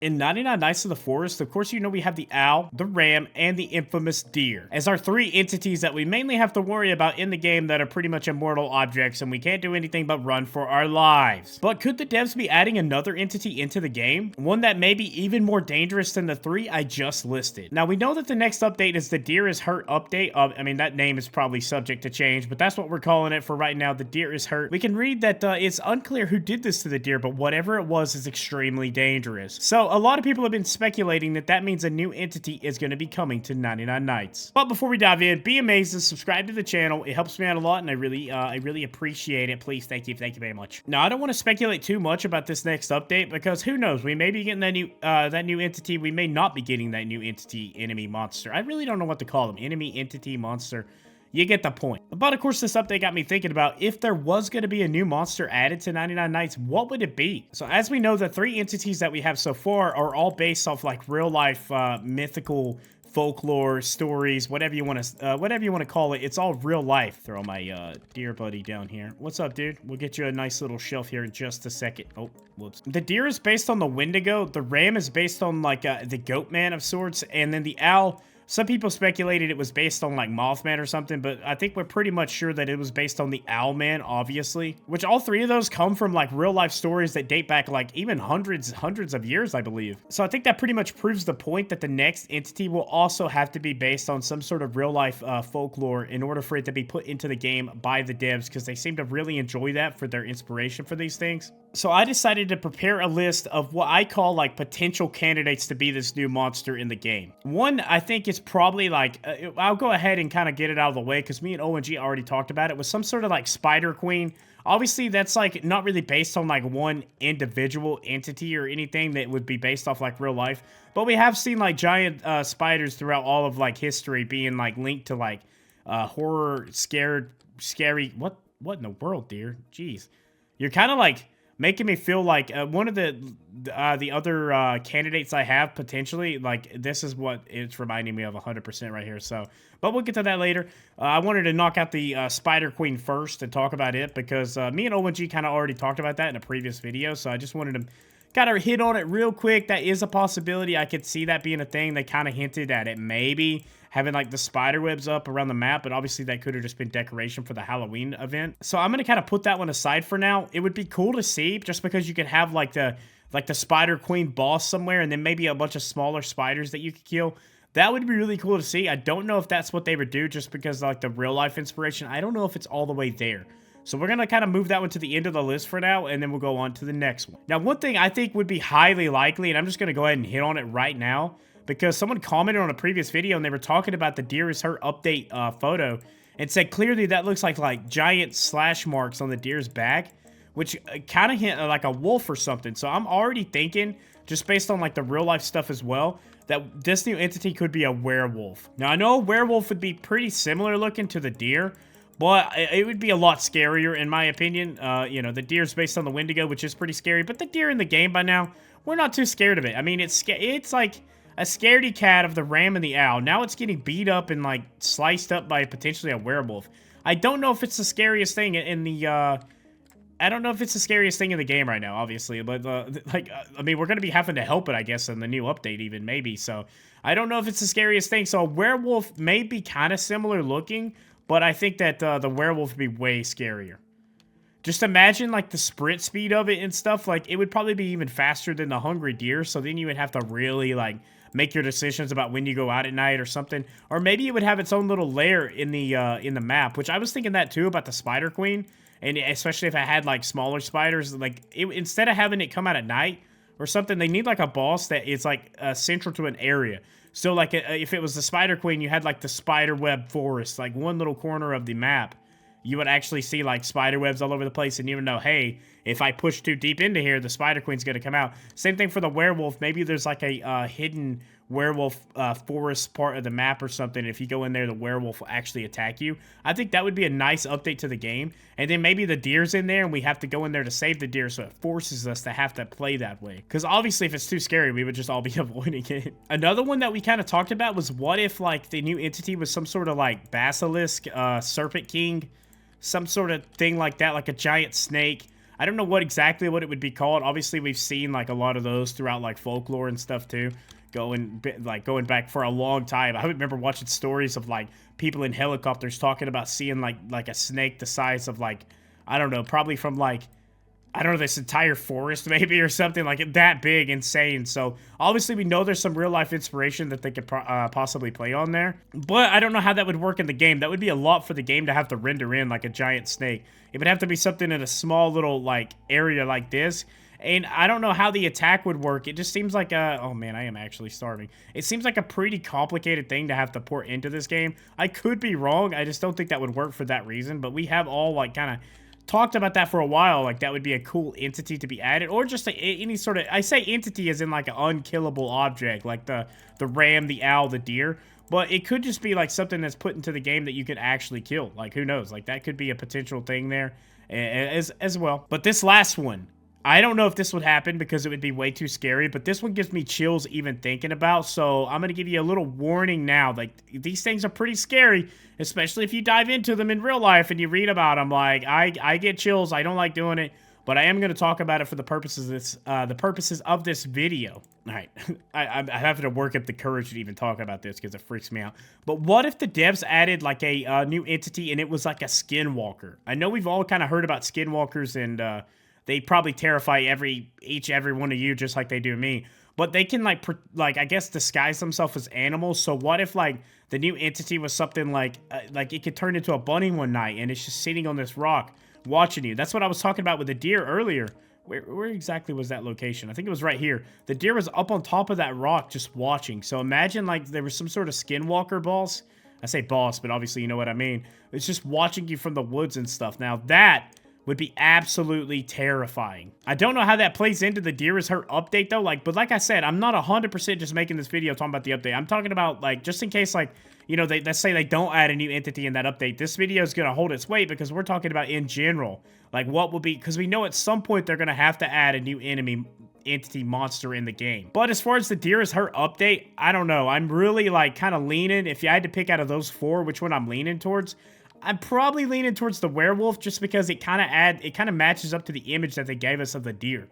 In 99 Nights of the Forest, of course, you know we have the owl, the ram, and the infamous deer as our three entities that we mainly have to worry about in the game that are pretty much immortal objects and we can't do anything but run for our lives. But could the devs be adding another entity into the game? One that may be even more dangerous than the three I just listed. Now, we know that the next update is the Deer is Hurt update. I mean, that name is probably subject to change, but that's what we're calling it for right now. The Deer is Hurt. We can read that it's unclear who did this to the deer, but whatever it was is extremely dangerous. So, a lot of people have been speculating that that means a new entity is going to be coming to 99 Nights. But before we dive in, be amazing, subscribe to the channel. It helps me out a lot, and I really appreciate it. Please, thank you very much. Now, I don't want to speculate too much about this next update because who knows? We may be getting that new entity. We may not be getting that new entity, enemy, monster. I really don't know what to call them. Enemy, entity, monster. You get the point. But of course, this update got me thinking about if there was going to be a new monster added to 99 Nights, what would it be? So as we know, the three entities that we have so far are all based off like real life mythical folklore stories, whatever you want to call it. It's all real life. Throw my deer buddy down here. What's up, dude? We'll get you a nice little shelf here in just a second. Oh, whoops. The deer is based on the Wendigo. The ram is based on like the goat man of sorts, and then the owl. Some people speculated it was based on like Mothman or something, but I think we're pretty much sure that it was based on the Owlman, obviously. Which all three of those come from like real life stories that date back like even hundreds of years, I believe. So I think that pretty much proves the point that the next entity will also have to be based on some sort of real life folklore in order for it to be put into the game by the devs, because they seem to really enjoy that for their inspiration for these things. So I decided to prepare a list of what I call like potential candidates to be this new monster in the game. One, I think is probably like, I'll go ahead and kind of get it out of the way because me and ONG already talked about it, was some sort of like spider queen. Obviously, that's like not really based on like one individual entity or anything that would be based off like real life. But we have seen like giant spiders throughout all of like history being like linked to like horror, scary, what in the world, dear? Jeez. You're kind of like making me feel like one of the other candidates I have potentially, like this is what it's reminding me of 100% right here. So, but we'll get to that later. I wanted to knock out the Spider Queen first and talk about it because me and ONG kind of already talked about that in a previous video. So I just wanted to kind of hit on it real quick. That is a possibility. I could see that being a thing. They kind of hinted at it maybe having like the spider webs up around the map, but obviously that could have just been decoration for the Halloween event. So I'm going to kind of put that one aside for now. It would be cool to see just because you could have like the Spider Queen boss somewhere and then maybe a bunch of smaller spiders that you could kill. That would be really cool to see. I don't know if that's what they would do just because like the real life inspiration. I don't know if it's all the way there. So we're going to kind of move that one to the end of the list for now, and then we'll go on to the next one. Now, one thing I think would be highly likely, and I'm just going to go ahead and hit on it right now, because someone commented on a previous video, and they were talking about the Deer is Hurt update photo, and said clearly that looks like giant slash marks on the deer's back, which kind of hint like a wolf or something. So I'm already thinking, just based on like the real life stuff as well, that this new entity could be a werewolf. Now, I know a werewolf would be pretty similar looking to the deer, but it would be a lot scarier, in my opinion. You know, the deer's based on the Wendigo, which is pretty scary. But the deer in the game by now, we're not too scared of it. I mean, it's like a scaredy cat of the ram and the owl. Now it's getting beat up and, like, sliced up by potentially a werewolf. I don't know if it's the scariest thing in the... I don't know if it's the scariest thing in the game right now, obviously. But, I mean, we're going to be having to help it, I guess, in the new update even, maybe. So, I don't know if it's the scariest thing. So, a werewolf may be kind of similar looking, but I think that the werewolf would be way scarier. Just imagine, like, the sprint speed of it and stuff. Like, it would probably be even faster than the hungry deer. So then you would have to really, like, make your decisions about when you go out at night or something. Or maybe it would have its own little lair in the map, which I was thinking that, too, about the Spider Queen. And especially if I had, like, smaller spiders. Like, instead of having it come out at night or something, they need, like, a boss that is, like, central to an area. So, like, if it was the Spider Queen, you had, like, the spider web forest, like, one little corner of the map. You would actually see, like, spider webs all over the place, and you would know, hey, if I push too deep into here, the Spider Queen's going to come out. Same thing for the werewolf. Maybe there's, like, a hidden werewolf forest part of the map or something. If you go in there, the werewolf will actually attack you. I think that would be a nice update to the game. And then maybe the deer's in there, and we have to go in there to save the deer, so it forces us to have to play that way. Because obviously, if it's too scary, we would just all be avoiding it. Another one that we kind of talked about was what if, like, the new entity was some sort of, like, basilisk, serpent king, some sort of thing like that, like a giant snake. I don't know what exactly what it would be called. Obviously, we've seen like a lot of those throughout like folklore and stuff too. Going back for a long time. I remember watching stories of like people in helicopters talking about seeing like a snake the size of like, I don't know, probably from like, I don't know, this entire forest maybe or something like that big, insane. So obviously we know there's some real life inspiration that they could possibly play on there, but I don't know how that would work in the game. That would be a lot for the game to have to render in like a giant snake. It would have to be something in a small little like area like this. And I don't know how the attack would work. It just seems like a... Oh, man, I am actually starving. It seems like a pretty complicated thing to have to port into this game. I could be wrong. I just don't think that would work for that reason. But we have all, like, kind of talked about that for a while. Like, that would be a cool entity to be added. Or just any sort of... I say entity as in, like, an unkillable object. Like the ram, the owl, the deer. But it could just be, like, something that's put into the game that you could actually kill. Like, who knows? Like, that could be a potential thing there as well. But this last one... I don't know if this would happen because it would be way too scary, but this one gives me chills even thinking about, so I'm going to give you a little warning now. Like, these things are pretty scary, especially if you dive into them in real life and you read about them. Like, I get chills. I don't like doing it, but I am going to talk about it for the purposes of this video. All right, I have to work up the courage to even talk about this because it freaks me out. But what if the devs added like a new entity and it was like a Skinwalker? I know we've all kind of heard about Skinwalkers and... they probably terrify every one of you just like they do me. But they can, like I guess, disguise themselves as animals. So what if, like, the new entity was something like it could turn into a bunny one night and it's just sitting on this rock watching you? That's what I was talking about with the deer earlier. Where exactly was that location? I think it was right here. The deer was up on top of that rock just watching. So imagine, like, there was some sort of Skinwalker boss. I say boss, but obviously you know what I mean. It's just watching you from the woods and stuff. Now, that... would be absolutely terrifying. I don't know how that plays into the Deer is Hurt update though, but like I said, I'm not 100% just making this video talking about the update. I'm talking about, like, just in case, like, you know, let's say they don't add a new entity in that update. This video is going to hold its weight because we're talking about in general, like, what will be, because we know at some point they're going to have to add a new entity monster in the game. But as far as the Deer is Hurt update, I don't know. I'm really, like, kind of leaning, if you had to pick out of those four, which one I'm leaning towards, I'm probably leaning towards the werewolf just because it kind of matches up to the image that they gave us of the deer.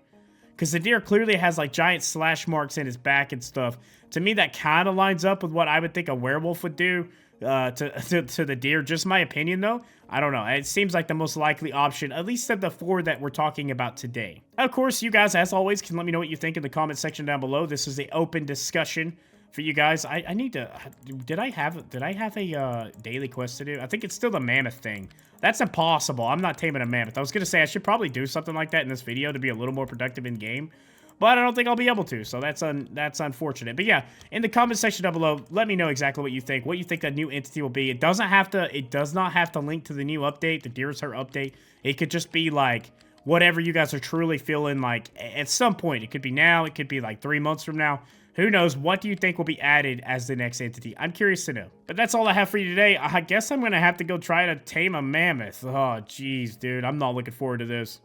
Because the deer clearly has like giant slash marks in his back and stuff. To me, that kind of lines up with what I would think a werewolf would do to the deer. Just my opinion, though. I don't know. It seems like the most likely option, at least of the four that we're talking about today. Of course, you guys, as always, can let me know what you think in the comment section down below. This is the open discussion for you guys. I need to... Did I have a daily quest to do? I think it's still the mammoth thing. That's impossible. I'm not taming a mammoth. I was going to say I should probably do something like that in this video to be a little more productive in game. But I don't think I'll be able to, so that's unfortunate. But yeah, in the comment section down below, let me know exactly what you think that new entity will be. It does not have to link to the new update, the Deer is Hurt update. It could just be like whatever you guys are truly feeling like at some point. It could be now, it could be like 3 months from now. Who knows? What do you think will be added as the next entity? I'm curious to know. But that's all I have for you today. I guess I'm going to have to go try to tame a mammoth. Oh, jeez, dude. I'm not looking forward to this.